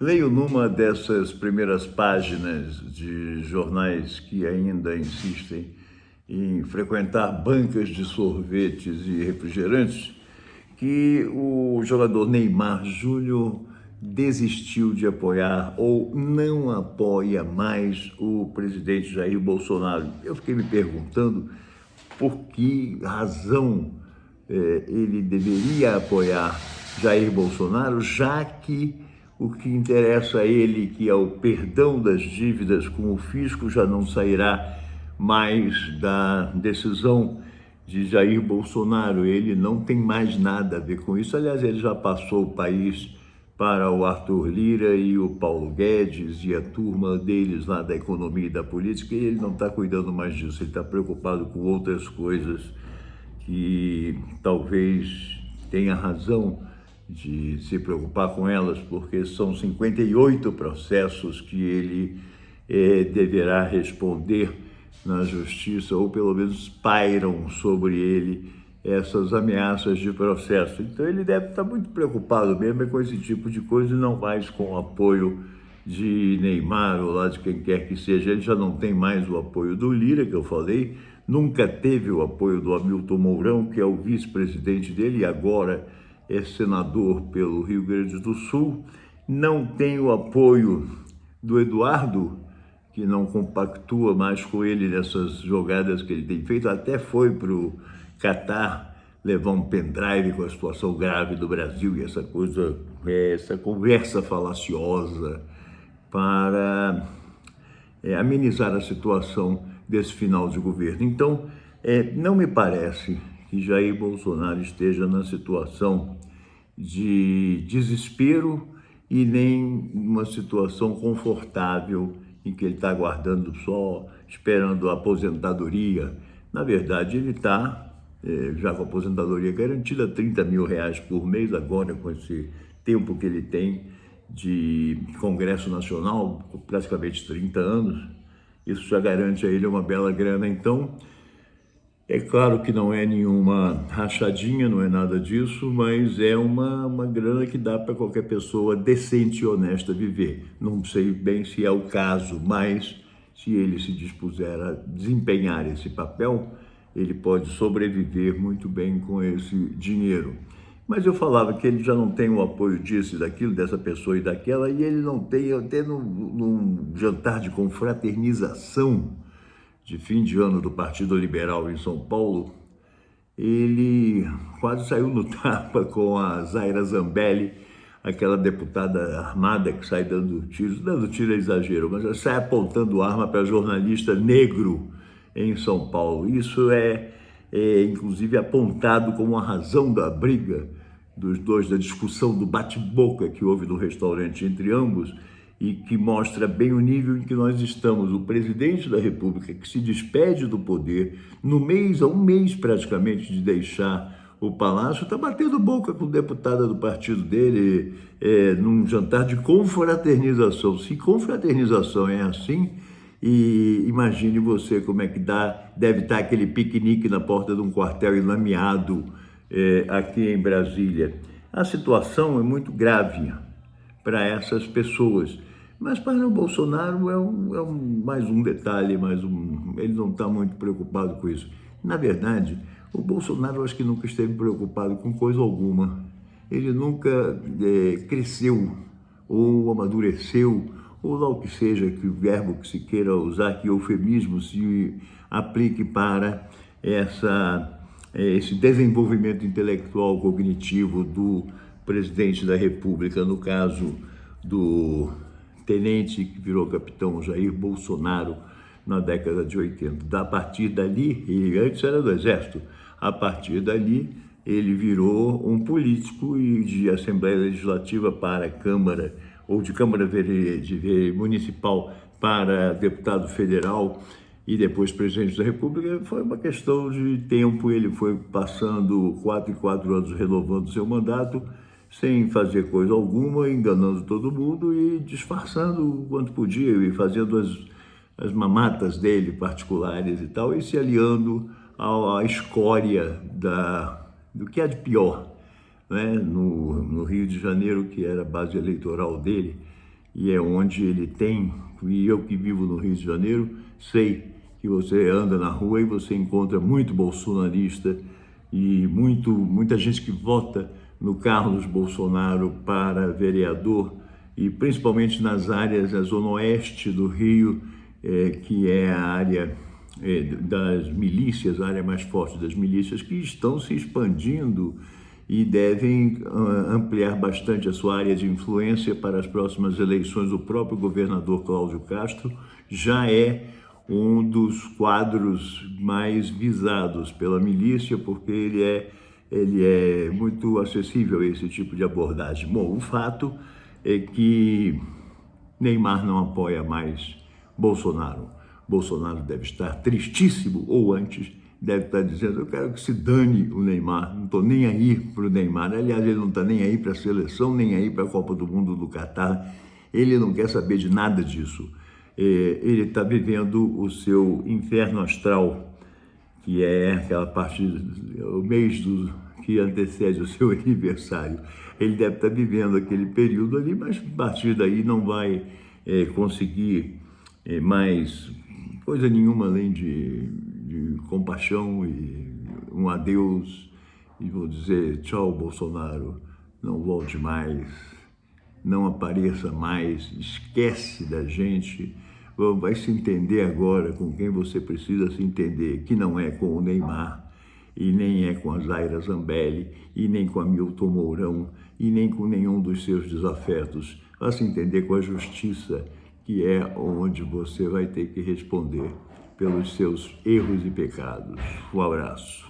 Leio numa dessas primeiras páginas de jornais que ainda insistem em frequentar bancas de sorvetes e refrigerantes que o jogador Neymar Júnior desistiu de apoiar ou não apoia mais o presidente Jair Bolsonaro. Eu fiquei me perguntando por que razão ele deveria apoiar Jair Bolsonaro, já que o que interessa a ele, que é o perdão das dívidas com o fisco, já não sairá mais da decisão de Jair Bolsonaro. Ele não tem mais nada a ver com isso. Aliás, ele já passou o país para o Arthur Lira e o Paulo Guedes e a turma deles lá da economia e da política, e ele não está cuidando mais disso. Ele está preocupado com outras coisas que talvez tenha razão de se preocupar com elas, porque são 58 processos que ele deverá responder na justiça, ou pelo menos pairam sobre ele essas ameaças de processo. Então ele deve estar muito preocupado mesmo com esse tipo de coisa e não mais com o apoio de Neymar ou lá de quem quer que seja. Ele já não tem mais o apoio do Lira, que eu falei, nunca teve o apoio do Hamilton Mourão, que é o vice-presidente dele e agora é senador pelo Rio Grande do Sul, não tem o apoio do Eduardo, que não compactua mais com ele nessas jogadas que ele tem feito, até foi para o Catar levar um pendrive com a situação grave do Brasil e essa coisa, essa conversa falaciosa para amenizar a situação desse final de governo. Então, não me parece que Jair Bolsonaro esteja na situação de desespero e nem uma situação confortável em que ele está aguardando só, esperando a aposentadoria. Na verdade, ele está já com a aposentadoria garantida, R$30 mil por mês, agora com esse tempo que ele tem de Congresso Nacional, praticamente 30 anos, isso já garante a ele uma bela grana. Então, é claro que não é nenhuma rachadinha, não é nada disso, mas é uma grana que dá para qualquer pessoa decente e honesta viver. Não sei bem se é o caso, mas se ele se dispuser a desempenhar esse papel, ele pode sobreviver muito bem com esse dinheiro. Mas eu falava que ele já não tem o apoio disso e daquilo, dessa pessoa e daquela, e ele não tem, até num jantar de confraternização de fim de ano do Partido Liberal em São Paulo, ele quase saiu no tapa com a Zaira Zambelli, aquela deputada armada que sai dando tiro é exagero, mas sai apontando arma para jornalista negro em São Paulo. Isso é inclusive apontado como a razão da briga dos dois, da discussão, do bate-boca que houve no restaurante entre ambos, e que mostra bem o nível em que nós estamos. O presidente da República, que se despede do poder, há um mês praticamente de deixar o palácio, está batendo boca com deputada do partido dele num jantar de confraternização. Se confraternização é assim, e imagine você como é que deve estar aquele piquenique na porta de um quartel enlameado aqui em Brasília. A situação é muito grave para essas pessoas. Mas para o Bolsonaro mais um detalhe, ele não está muito preocupado com isso. Na verdade, o Bolsonaro acho que nunca esteve preocupado com coisa alguma. Ele nunca cresceu ou amadureceu, ou lá o que seja, que o verbo que se queira usar, que eufemismo se aplique para esse desenvolvimento intelectual cognitivo do presidente da República, no caso do tenente que virou capitão Jair Bolsonaro na década de 80. A partir dali, ele antes era do Exército, a partir dali ele virou um político e de Assembleia Legislativa para Câmara, ou de Câmara Municipal para deputado federal e depois presidente da República. Foi uma questão de tempo, ele foi passando 4 em 4 anos renovando seu mandato, sem fazer coisa alguma, enganando todo mundo e disfarçando o quanto podia e fazendo as mamatas dele particulares e tal, e se aliando à escória do que há de pior, né? No Rio de Janeiro, que era a base eleitoral dele, e é onde ele tem, e eu que vivo no Rio de Janeiro, sei que você anda na rua e você encontra muito bolsonarista e muita gente que vota no Carlos Bolsonaro para vereador, e principalmente nas áreas da zona oeste do Rio, que é a área das milícias, a área mais forte das milícias, que estão se expandindo e devem ampliar bastante a sua área de influência para as próximas eleições. O próprio governador Cláudio Castro já é um dos quadros mais visados pela milícia, porque ele é muito acessível a esse tipo de abordagem. Bom, o fato é que Neymar não apoia mais Bolsonaro. Bolsonaro deve estar tristíssimo, ou antes, deve estar dizendo: eu quero que se dane o Neymar, não estou nem aí para o Neymar. Aliás, ele não está nem aí para a seleção, nem aí para a Copa do Mundo do Catar. Ele não quer saber de nada disso. Ele está vivendo o seu inferno astral, que é aquela parte, o mês que antecede o seu aniversário. Ele deve estar vivendo aquele período ali, mas a partir daí não vai conseguir mais coisa nenhuma além de compaixão e um adeus, e vou dizer: tchau, Bolsonaro, não volte mais, não apareça mais, esquece da gente. Vai se entender agora com quem você precisa se entender, que não é com o Neymar, e nem é com a Zaira Zambelli, e nem com a Milton Mourão, e nem com nenhum dos seus desafetos. Vá se entender com a justiça, que é onde você vai ter que responder pelos seus erros e pecados. Um abraço.